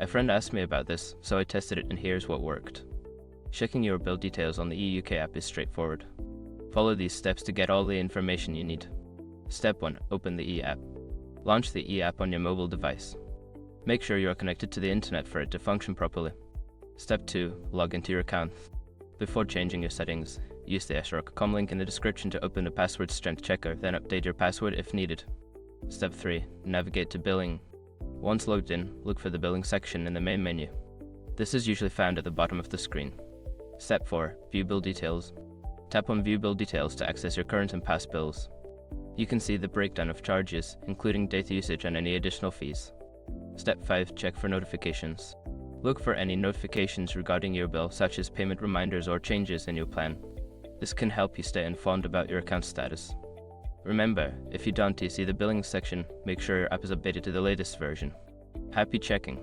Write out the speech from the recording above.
A friend asked me about this, so I tested it and here's what worked. Checking your bill details on the eUK app is straightforward. Follow these steps to get all the information you need. Step 1. Open the e-app. Launch the e-app on your mobile device. Make sure you are connected to the internet for it to function properly. Step 2. Log into your account. Before changing your settings, use the sroc.com link in the description to open the password strength checker, then update your password if needed. Step 3. Navigate to billing. Once logged in, look for the billing section in the main menu. This is usually found at the bottom of the screen. Step 4. View bill details. Tap on View bill details to access your current and past bills. You can see the breakdown of charges, including data usage and any additional fees. Step 5. Check for notifications. Look for any notifications regarding your bill, such as payment reminders or changes in your plan. This can help you stay informed about your account status. Remember, if you don't see the billing section, make sure your app is updated to the latest version. Happy checking!